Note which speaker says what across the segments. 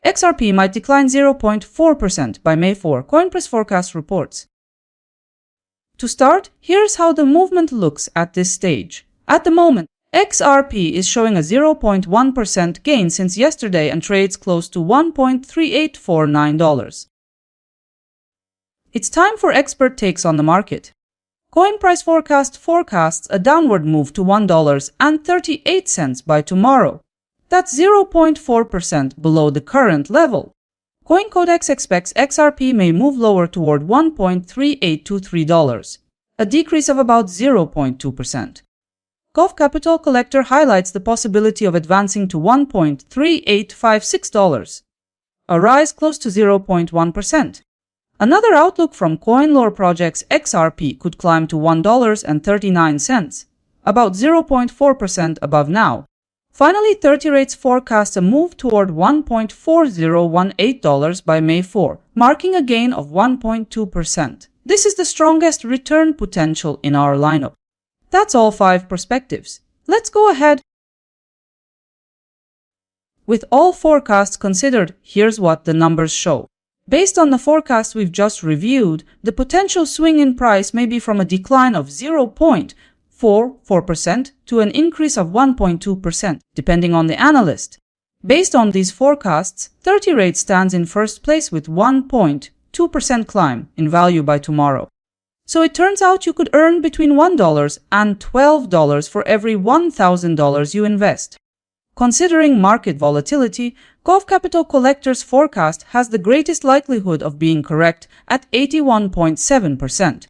Speaker 1: XRP might decline 0.4% by May 4, CoinPress forecast reports. To start, here's how the movement looks at this stage. At the moment, XRP is showing a 0.1% gain since yesterday and trades close to $1.3849. It's time for expert takes on the market. CoinPress forecasts a downward move to $1.38 by tomorrow. That's 0.4% below the current level. CoinCodex expects XRP may move lower toward $1.3823, a decrease of about 0.2%. Gulf Capital Collector highlights the possibility of advancing to $1.3856, a rise close to 0.1%. Another outlook from CoinLore projects XRP could climb to $1.39, about 0.4% above now. Finally, 30 Rates forecasts a move toward $1.4018 by May 4, marking a gain of 1.2%. This is the strongest return potential in our lineup. That's all 5 perspectives. Let's go ahead. With all forecasts considered, here's what the numbers show. Based on the forecast we've just reviewed, the potential swing in price may be from a decline of 0.44% to an increase of 1.2%, depending on the analyst. Based on these forecasts, 30 Rates stands in first place with 1.2% climb in value by tomorrow. So it turns out you could earn between $1 and $12 for every $1,000 you invest. Considering market volatility, Gulf Capital Collector's forecast has the greatest likelihood of being correct at 81.7%.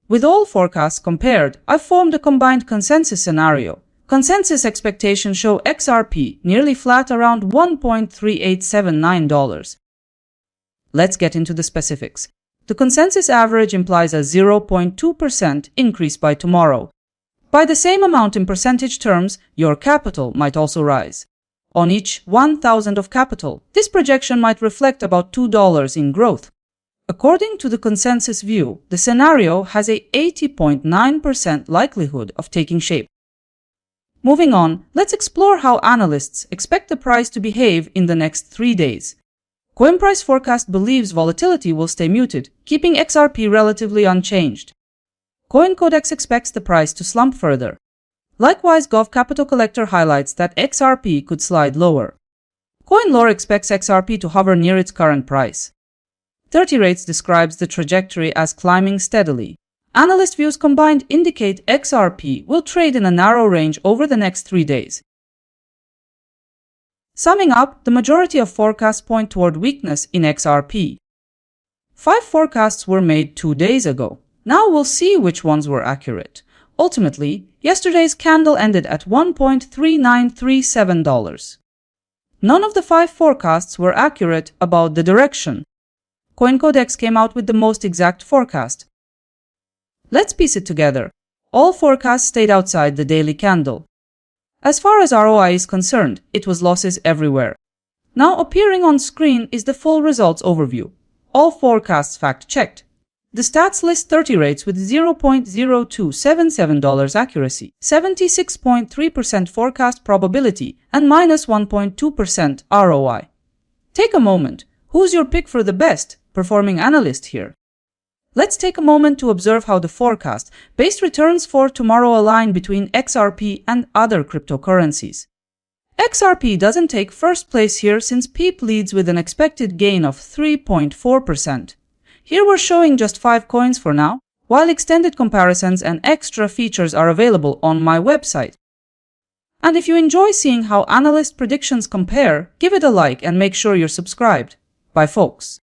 Speaker 1: With all forecasts compared, I've formed a combined consensus scenario. Consensus expectations show XRP nearly flat around $1.3879. Let's get into the specifics. The consensus average implies a 0.2% increase by tomorrow. By the same amount in percentage terms, your capital might also rise. On each 1,000 of capital, this projection might reflect about $2 in growth. According to the consensus view, the scenario has a 80.9% likelihood of taking shape. Moving on, let's explore how analysts expect the price to behave in the next 3 days. CoinPress forecast believes volatility will stay muted, keeping XRP relatively unchanged. CoinCodex expects the price to slump further. Likewise, Gulf Capital Collector highlights that XRP could slide lower. CoinLore expects XRP to hover near its current price. 30 Rates describes the trajectory as climbing steadily. Analyst views combined indicate XRP will trade in a narrow range over the next 3 days. Summing up, the majority of forecasts point toward weakness in XRP. 5 forecasts were made 2 days ago. Now we'll see which ones were accurate. Ultimately, yesterday's candle ended at $1.3937. None of the 5 forecasts were accurate about the direction. CoinCodex came out with the most exact forecast. Let's piece it together. All forecasts stayed outside the daily candle. As far as ROI is concerned, it was losses everywhere. Now appearing on screen is the full results overview. All forecasts fact-checked. The stats list 30 Rates with $0.0277 accuracy, 76.3% forecast probability, and minus 1.2% ROI. Take a moment. Who's your pick for the best performing analyst here? Let's take a moment to observe how the forecast-based returns for tomorrow align between XRP and other cryptocurrencies. XRP doesn't take first place here since PEEP leads with an expected gain of 3.4%. Here we're showing just 5 coins for now, while extended comparisons and extra features are available on my website. And if you enjoy seeing how analyst predictions compare, give it a like and make sure you're subscribed. Bye folks.